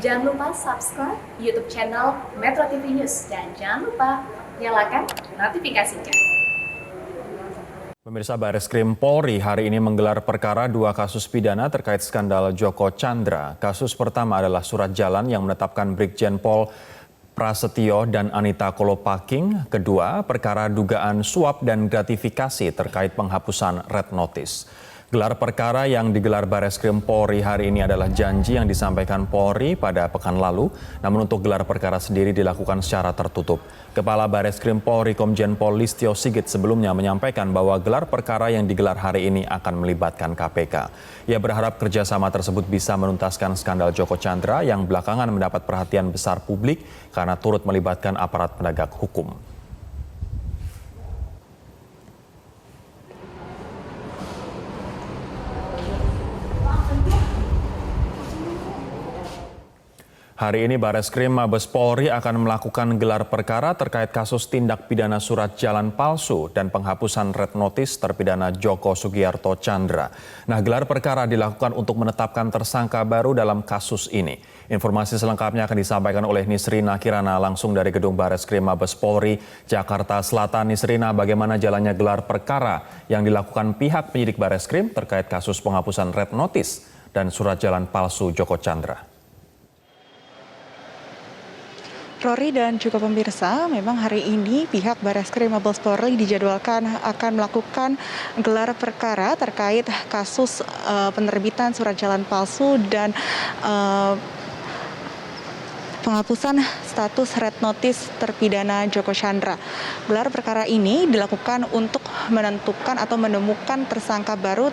Jangan lupa subscribe YouTube channel Metro TV News dan jangan lupa nyalakan notifikasinya. Pemirsa, Bareskrim Polri hari ini menggelar perkara 2 kasus pidana terkait skandal Joko Chandra. Kasus pertama adalah surat jalan yang menetapkan Brigjen Pol Prasetyo dan Anita Kolopaking. Kedua, perkara dugaan suap dan gratifikasi terkait penghapusan red notice. Gelar perkara yang digelar Bareskrim Polri hari ini adalah janji yang disampaikan Polri pada pekan lalu, namun untuk gelar perkara sendiri dilakukan secara tertutup. Kepala Bareskrim Polri Komjen Pol Listio Sigit sebelumnya menyampaikan bahwa gelar perkara yang digelar hari ini akan melibatkan KPK. Ia berharap kerjasama tersebut bisa menuntaskan skandal Joko Chandra yang belakangan mendapat perhatian besar publik karena turut melibatkan aparat penegak hukum. Hari ini Bareskrim Mabes Polri akan melakukan gelar perkara terkait kasus tindak pidana surat jalan palsu dan penghapusan red notice terpidana Joko Sugiarto Chandra. Nah, gelar perkara dilakukan untuk menetapkan tersangka baru dalam kasus ini. Informasi selengkapnya akan disampaikan oleh Nisrina Kirana langsung dari Gedung Bareskrim Mabes Polri, Jakarta Selatan. Nisrina, bagaimana jalannya gelar perkara yang dilakukan pihak penyidik Bareskrim terkait kasus penghapusan red notice dan surat jalan palsu Joko Chandra? Rory dan juga pemirsa, memang hari ini pihak Bareskrim Mabes Polri dijadwalkan akan melakukan gelar perkara terkait kasus penerbitan surat jalan palsu dan penghapusan status red notice terpidana Joko Chandra. Gelar perkara ini dilakukan untuk menentukan atau menemukan tersangka baru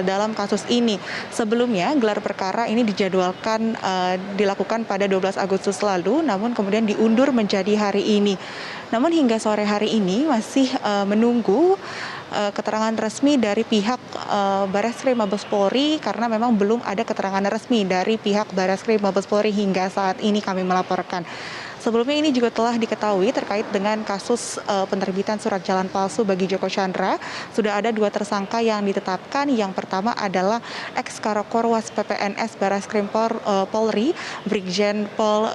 dalam kasus ini. Sebelumnya gelar perkara ini dijadwalkan dilakukan pada 12 Agustus lalu, namun kemudian diundur menjadi hari ini. Namun hingga sore hari ini masih menunggu keterangan resmi dari pihak Bareskrim Mabes Polri karena memang belum ada keterangan resmi dari pihak Bareskrim Mabes Polri hingga saat ini kami melaporkan. Sebelumnya ini juga telah diketahui terkait dengan kasus penerbitan surat jalan palsu bagi Joko Chandra. Sudah ada 2 tersangka yang ditetapkan. Yang pertama adalah ex-Karokorwas PPNS Bareskrim Polri, Brigjen Pol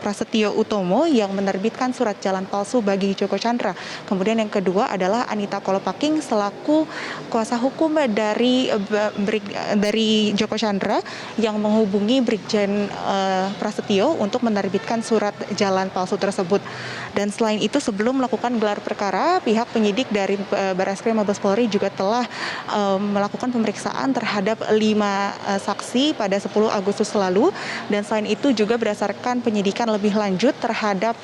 Prasetyo Utomo yang menerbitkan surat jalan palsu bagi Joko Chandra. Kemudian yang kedua adalah Anita Kolopaking selaku kuasa hukum dari Joko Chandra yang menghubungi Brigjen Prasetyo untuk menerbitkan surat jalan palsu tersebut. Dan selain itu, sebelum melakukan gelar perkara, pihak penyidik dari Bareskrim Mabes Polri juga telah melakukan pemeriksaan terhadap 5 saksi pada 10 Agustus lalu. Dan selain itu juga berdasarkan penyidikan lebih lanjut terhadap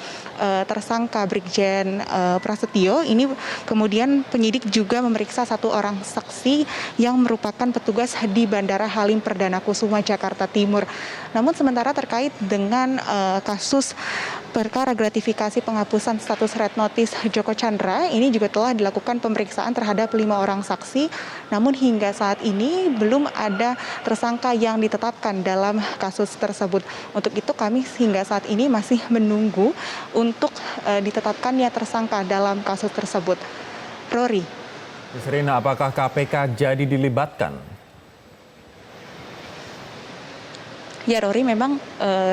tersangka Brigjen Prasetyo, ini kemudian penyidik juga memeriksa 1 orang saksi yang merupakan petugas di Bandara Halim Perdana Kusuma, Jakarta Timur. Namun sementara terkait dengan kasus perkara gratifikasi penghapusan status red notice Joko Chandra, ini juga telah dilakukan pemeriksaan terhadap 5 orang saksi. Namun hingga saat ini belum ada tersangka yang ditetapkan dalam kasus tersebut. Untuk itu kami hingga saat ini masih menunggu untuk ditetapkannya tersangka dalam kasus tersebut. Rory. Nisrina, apakah KPK jadi dilibatkan? Ya Rory, memang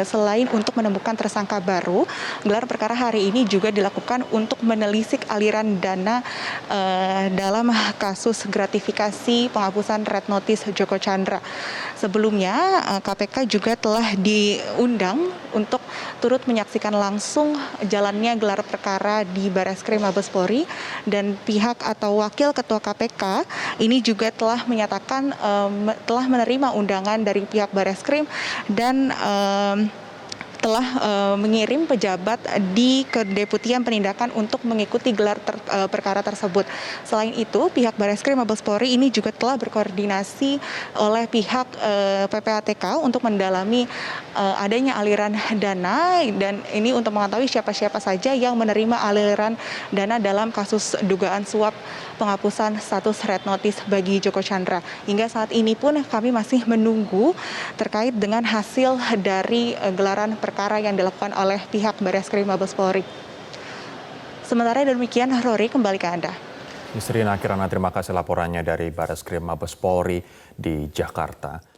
selain untuk menemukan tersangka baru, gelar perkara hari ini juga dilakukan untuk menelisik aliran dana dalam kasus gratifikasi penghapusan red notice Joko Chandra. Sebelumnya KPK juga telah diundang untuk turut menyaksikan langsung jalannya gelar perkara di Bareskrim Mabes Polri, dan pihak atau wakil ketua KPK ini juga telah menyatakan telah menerima undangan dari pihak Bareskrim dan telah mengirim pejabat di Kedeputian Penindakan untuk mengikuti gelar perkara tersebut. Selain itu, pihak Bareskrim Mabes Polri ini juga telah berkoordinasi oleh pihak PPATK untuk mendalami adanya aliran dana, dan ini untuk mengetahui siapa-siapa saja yang menerima aliran dana dalam kasus dugaan suap penghapusan status red notice bagi Joko Chandra. Hingga saat ini pun kami masih menunggu terkait dengan hasil dari gelaran perkara yang dilakukan oleh pihak Bareskrim Mabes Polri. Sementara demikian, Rory, kembali ke Anda. Nisrina Kirana, terima kasih laporannya dari Bareskrim Mabes Polri di Jakarta.